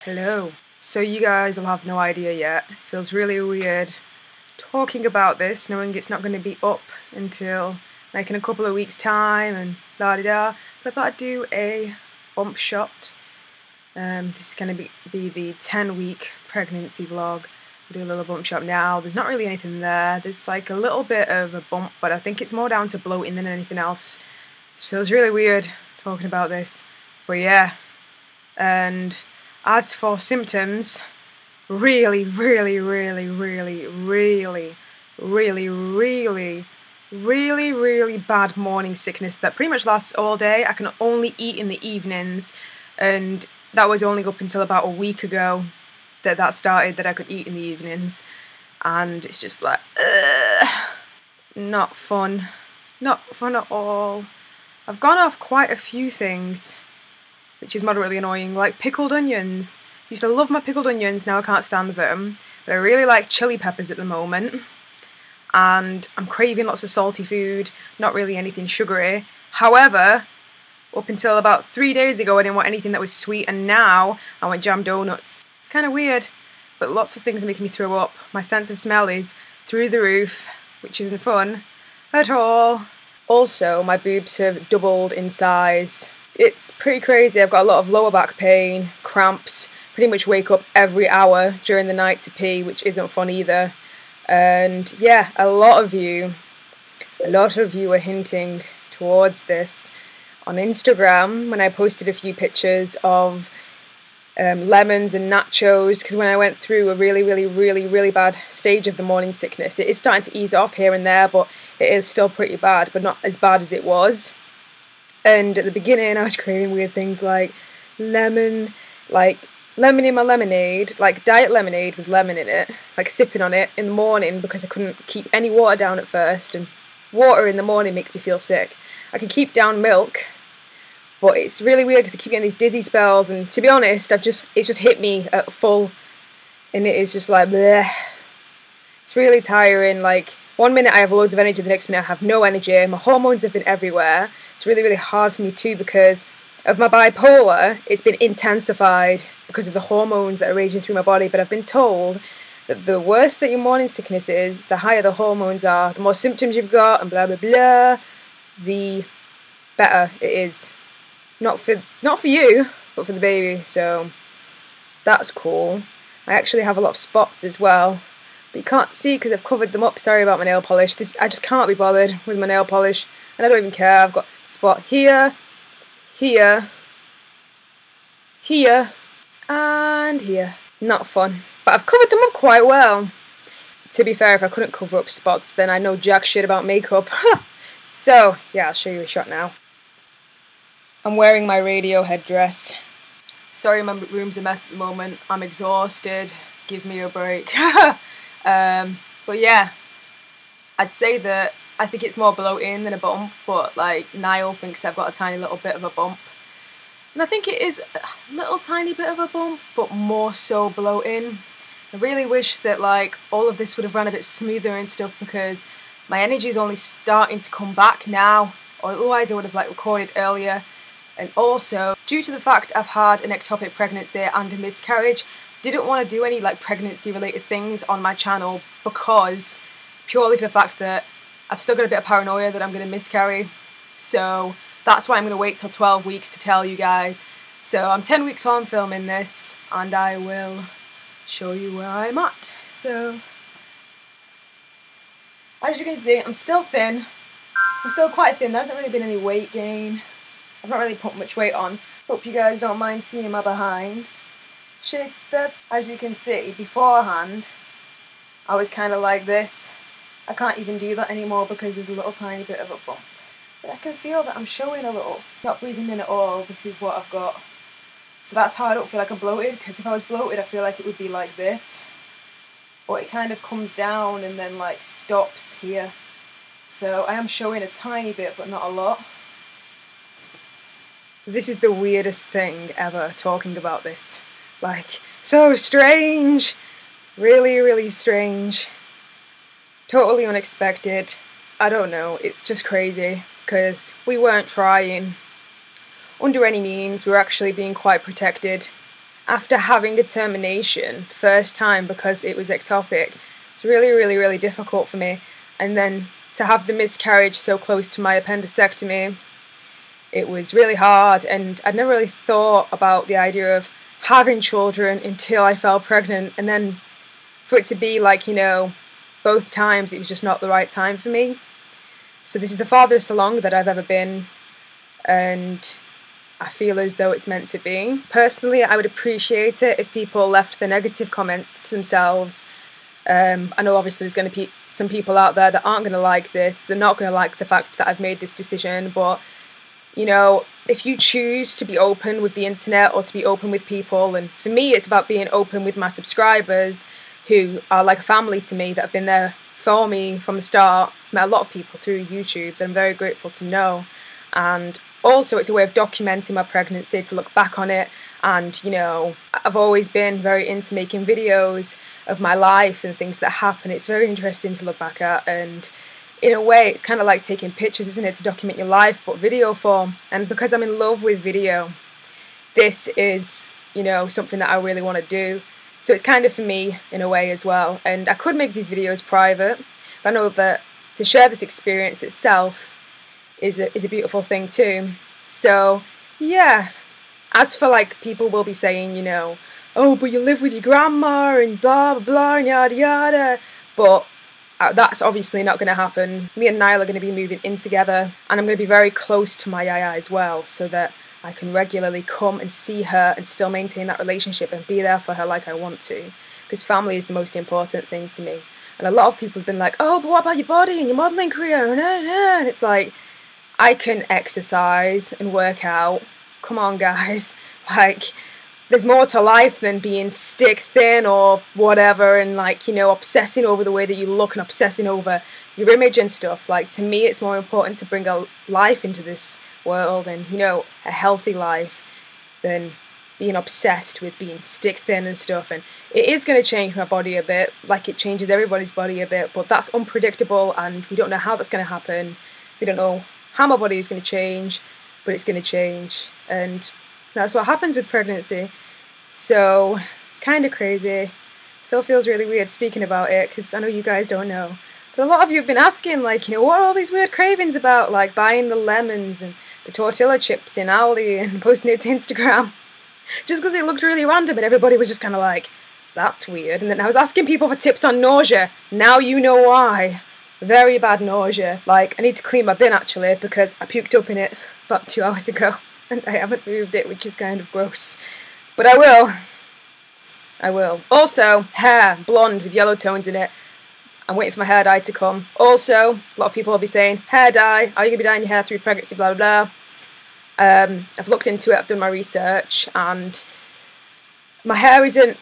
Hello. So you guys will have no idea yet. It feels really weird talking about this, knowing it's not going to be up until like in a couple of weeks' time and la-di-da. But I thought I'd do a bump shot. This is going to be the 10-week pregnancy vlog. I'll do a little bump shot now. There's not really anything there. There's like a little bit of a bump, but I think it's more down to bloating than anything else. It feels really weird talking about this. But yeah. And as for symptoms, really bad morning sickness that pretty much lasts all day. I can only eat in the evenings, and that was only up until about a week ago that started, that I could eat in the evenings, and it's just like, not fun. Not fun at all. I've gone off quite a few things, which is moderately annoying, like pickled onions. Used to love my pickled onions, now I can't stand them. But I really like chili peppers at the moment. And I'm craving lots of salty food, not really anything sugary. However, up until about 3 days ago I didn't want anything that was sweet, and now I want jam donuts. It's kind of weird, but lots of things are making me throw up. My sense of smell is through the roof, which isn't fun at all. Also, my boobs have doubled in size. It's pretty crazy. I've got a lot of lower back pain, cramps, pretty much wake up every hour during the night to pee, which isn't fun either. And yeah, a lot of you are hinting towards this on Instagram when I posted a few pictures of lemons and nachos, because when I went through a really bad stage of the morning sickness, it is starting to ease off here and there, but it is still pretty bad, but not as bad as it was. And at the beginning, I was craving weird things like lemon in my lemonade, like diet lemonade with lemon in it, like sipping on it in the morning because I couldn't keep any water down at first, and water in the morning makes me feel sick. I can keep down milk, but it's really weird because I keep getting these dizzy spells, and to be honest, it's just hit me at full, and it is just like, bleh. It's really tiring. Like, 1 minute I have loads of energy, the next minute I have no energy. My hormones have been everywhere. It's really hard for me too because of my bipolar. It's been intensified because of the hormones that are raging through my body, but I've been told that the worse that your morning sickness is, the higher the hormones are, the more symptoms you've got, and blah blah blah, the better it is. Not for you, but for the baby, so that's cool. I actually have a lot of spots as well, but you can't see because I've covered them up. Sorry about my nail polish. I just can't be bothered with my nail polish, and I don't even care. I've got a spot here, here, here, and here. Not fun, but I've covered them up quite well. To be fair, if I couldn't cover up spots, then I know jack shit about makeup. So yeah, I'll show you a shot now. I'm wearing my radio headdress. Sorry, my room's a mess at the moment. I'm exhausted. Give me a break. But yeah, I'd say that I think it's more bloating than a bump, but like Niall thinks I've got a tiny little bit of a bump. And I think it is a little tiny bit of a bump, but more so bloating. I really wish that like all of this would have run a bit smoother and stuff, because my energy is only starting to come back now, or otherwise I would have like recorded earlier. And also, due to the fact I've had an ectopic pregnancy and a miscarriage, didn't want to do any like pregnancy related things on my channel, because purely for the fact that I've still got a bit of paranoia that I'm going to miscarry. So that's why I'm going to wait till 12 weeks to tell you guys. So I'm 10 weeks on filming this, and I will show you where I'm at. So as you can see, I'm still thin. I'm still quite thin. There hasn't really been any weight gain. I've not really put much weight on. Hope you guys don't mind seeing my behind. Shake that. As you can see, beforehand, I was kind of like this. I can't even do that anymore because there's a little tiny bit of a bump. But I can feel that I'm showing a little. Not breathing in at all. This is what I've got. So that's how I don't feel like I'm bloated, because if I was bloated, I feel like it would be like this. But it kind of comes down and then like stops here. So I am showing a tiny bit, but not a lot. This is the weirdest thing ever, talking about this. Like, so strange. Really strange. Totally unexpected. I don't know, it's just crazy, because we weren't trying under any means. We were actually being quite protected. after having a termination the first time because it was ectopic, it's really, really, really difficult for me. And then to have the miscarriage so close to my appendectomy, it was really hard, and I'd never really thought about the idea of having children until I fell pregnant, and then for it to be like, you know, both times it was just not the right time for me. So this is the farthest along that I've ever been, and I feel as though it's meant to be. Personally, I would appreciate it if people left the negative comments to themselves. I know obviously there's going to be some people out there that aren't going to like this, they're not going to like the fact that I've made this decision, but you know, if you choose to be open with the internet or to be open with people, and for me it's about being open with my subscribers who are like a family to me, that have been there for me from the start. I've met a lot of people through YouTube that I'm very grateful to know, and also it's a way of documenting my pregnancy, to look back on it. And you know, I've always been very into making videos of my life and things that happen. It's very interesting to look back at, and in a way it's kind of like taking pictures, isn't it, to document your life, but video form. And because I'm in love with video, this is, you know, something that I really want to do. So it's kind of for me in a way as well. And I could make these videos private, but I know that to share this experience itself is a beautiful thing too. So yeah, as for like, people will be saying, you know, oh, but you live with your grandma and blah blah blah and yada yada, but that's obviously not going to happen. Me and Niall are going to be moving in together, and I'm going to be very close to my yaya as well, so that I can regularly come and see her and still maintain that relationship and be there for her like I want to, because family is the most important thing to me. And a lot of people have been like, oh, but what about your body and your modelling career? And it's like, I can exercise and work out. Come on, guys. Like, there's more to life than being stick thin or whatever, and like, you know, obsessing over the way that you look and obsessing over your image and stuff. Like, to me it's more important to bring a life into this world, and you know, a healthy life, than being obsessed with being stick thin and stuff. And it is going to change my body a bit, like it changes everybody's body a bit, but that's unpredictable, and we don't know how that's going to happen. We don't know how my body is going to change, but it's going to change, and that's what happens with pregnancy. So it's kind of crazy. Still feels really weird speaking about it, because I know you guys don't know, but a lot of you have been asking, like, you know, what are all these weird cravings about, like buying the lemons and the tortilla chips in Aldi and posting it to Instagram, just because it looked really random and everybody was just kind of like, that's weird. And then I was asking people for tips on nausea. Now you know why. Very bad nausea. Like, I need to clean my bin actually, because I puked up in it about 2 hours ago and I haven't moved it, which is kind of gross. But I will. I will. Also, hair, blonde with yellow tones in it. I'm waiting for my hair dye to come. Also, a lot of people will be saying, hair dye, are you going to be dyeing your hair through pregnancy, blah blah blah. I've looked into it, I've done my research, and my hair isn't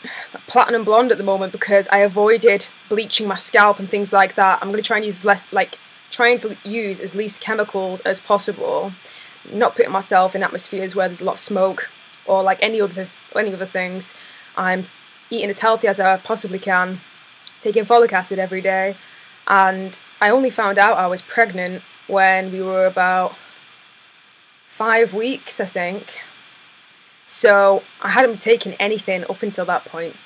platinum blonde at the moment because I avoided bleaching my scalp and things like that. I'm going to try and use trying to use as least chemicals as possible, not putting myself in atmospheres where there's a lot of smoke or like any other things. I'm eating as healthy as I possibly can, taking folic acid every day, and I only found out I was pregnant when we were about 5 weeks, I think. So I hadn't taken anything up until that point,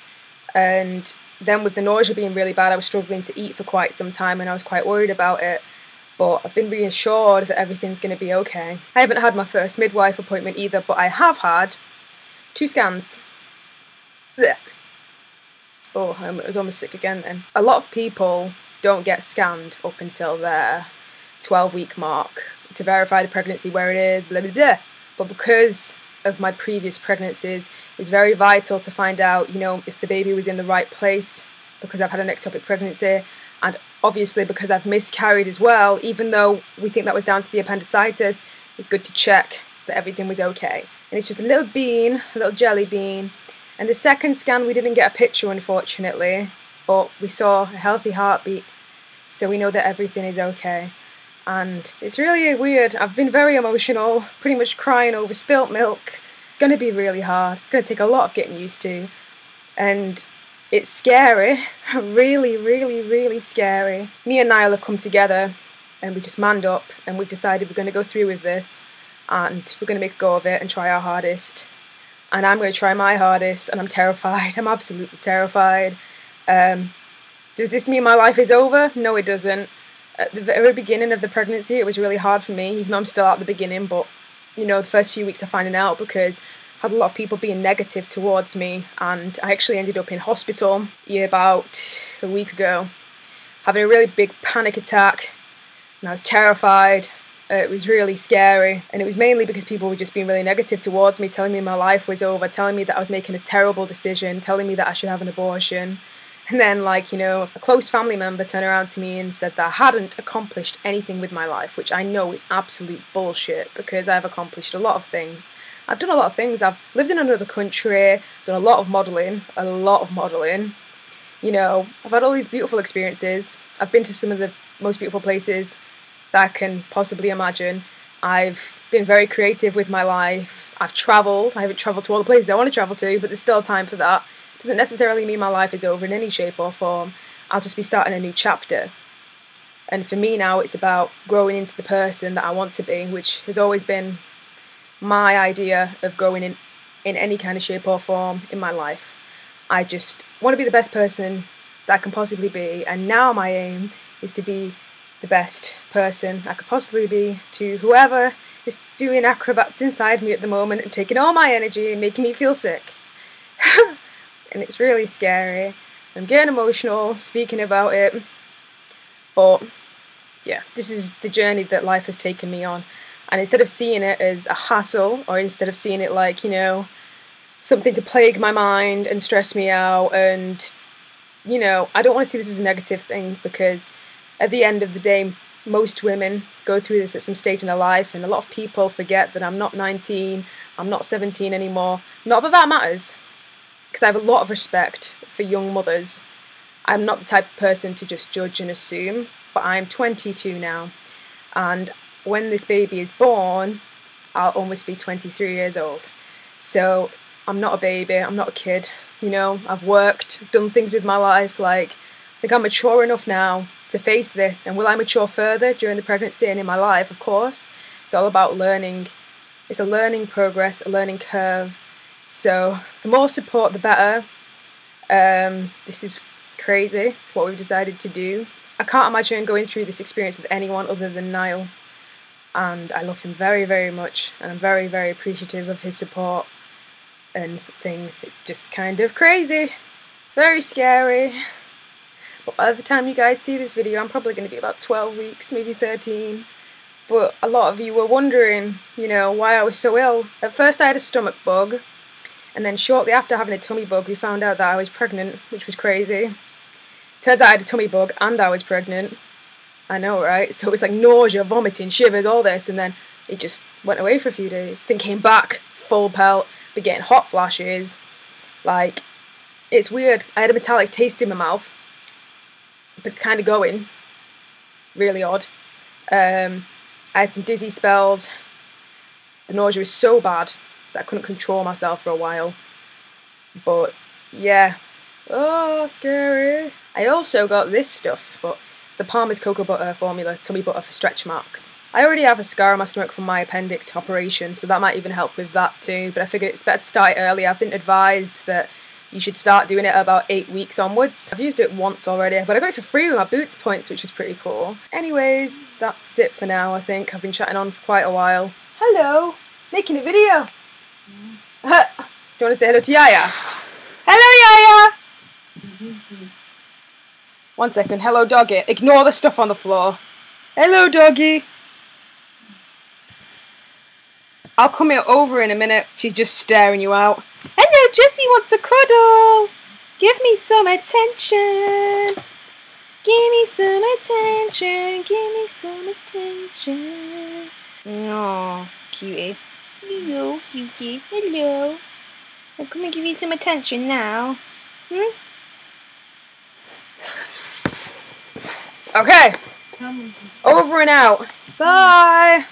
and then with the nausea being really bad, I was struggling to eat for quite some time and I was quite worried about it, but I've been reassured that everything's going to be okay. I haven't had my first midwife appointment either, but I have had 2 scans. Blech. Oh, I was almost sick again then. A lot of people don't get scanned up until their 12-week mark to verify the pregnancy, where it is, blah blah blah. But because of my previous pregnancies, it was very vital to find out, you know, if the baby was in the right place, because I've had an ectopic pregnancy, and obviously because I've miscarried as well. Even though we think that was down to the appendicitis, it was good to check that everything was okay. And it's just a little bean, a little jelly bean. And the second scan we didn't get a picture, unfortunately, but we saw a healthy heartbeat, so we know that everything is okay. And it's really weird. I've been very emotional, pretty much crying over spilt milk. It's going to be really hard. It's going to take a lot of getting used to. And it's scary. Really, really, really scary. Me and Niall have come together and we just manned up and we've decided we're going to go through with this and we're going to make a go of it and try our hardest. and I'm going to try my hardest, and I'm terrified. I'm absolutely terrified. Does this mean my life is over? No, it doesn't. At the very beginning of the pregnancy, it was really hard for me, even though I'm still at the beginning, but, you know, the first few weeks of finding out, because I had a lot of people being negative towards me, and I actually ended up in hospital about a week ago, having a really big panic attack, and I was terrified. It was really scary, and it was mainly because people were just being really negative towards me, telling me my life was over, telling me that I was making a terrible decision, telling me that I should have an abortion. And then, like, you know, a close family member turned around to me and said that I hadn't accomplished anything with my life, which I know is absolute bullshit, because I've accomplished a lot of things. I've done a lot of things. I've lived in another country, done a lot of modelling, You know, I've had all these beautiful experiences. I've been to some of the most beautiful places that I can possibly imagine. I've been very creative with my life. I've travelled. I haven't travelled to all the places I want to travel to, but there's still time for that. Doesn't necessarily mean my life is over in any shape or form. I'll just be starting a new chapter. And for me now, it's about growing into the person that I want to be, which has always been my idea of growing in any kind of shape or form in my life. I just want to be the best person that I can possibly be, and now my aim is to be the best person I could possibly be to whoever is doing acrobats inside me at the moment and taking all my energy and making me feel sick. And it's really scary. I'm getting emotional speaking about it. But yeah, this is the journey that life has taken me on. And instead of seeing it as a hassle, or instead of seeing it like, you know, something to plague my mind and stress me out, and, you know, I don't want to see this as a negative thing, because at the end of the day, most women go through this at some stage in their life, and a lot of people forget that I'm not 19, I'm not 17 anymore. Not that that matters, because I have a lot of respect for young mothers. I'm not the type of person to just judge and assume, but I'm 22 now, and when this baby is born, I'll almost be 23 years old. So I'm not a baby, I'm not a kid, you know, I've worked, done things with my life, like, I think I'm mature enough now to face this. And will I mature further during the pregnancy and in my life? Of course. It's all about learning. It's a learning progress, a learning curve. So the more support, the better. This is crazy. It's what we've decided to do. I can't imagine going through this experience with anyone other than Niall. And I love him very, very much. And I'm very, very appreciative of his support and things. It's just kind of crazy. Very scary. But by the time you guys see this video, I'm probably going to be about 12 weeks, maybe 13. But a lot of you were wondering, you know, why I was so ill. At first I had a stomach bug, and then shortly after having a tummy bug, we found out that I was pregnant, which was crazy. Turns out I had a tummy bug and I was pregnant. I know, right? So it was like nausea, vomiting, shivers, all this, and then it just went away for a few days. Then came back, full pelt, but getting hot flashes. Like, it's weird. I had a metallic taste in my mouth, but it's kind of going. Really odd. I had some dizzy spells. The nausea was so bad that I couldn't control myself for a while. But yeah. Oh, scary. I also got this stuff, but it's the Palmer's Cocoa Butter Formula Tummy Butter for stretch marks. I already have a scar on my stomach from my appendix operation, so that might even help with that too, but I figured it's better to start it early. I've been advised that you should start doing it about 8 weeks onwards. I've used it once already, but I got it for free with my Boots points, which was pretty cool. Anyways, that's it for now, I think. I've been chatting on for quite a while. Hello! Making a video! Do you want to say hello to Yaya? Hello, Yaya! 1 second. Hello, doggy. Ignore the stuff on the floor. Hello, doggy! I'll come over in a minute. She's just staring you out. Hello, Jessie wants a cuddle. Give me some attention. Give me some attention. Give me some attention. Aww, cutie. Hello, cutie. Hello. I'll come and give you some attention now. Okay. Over and out. Bye.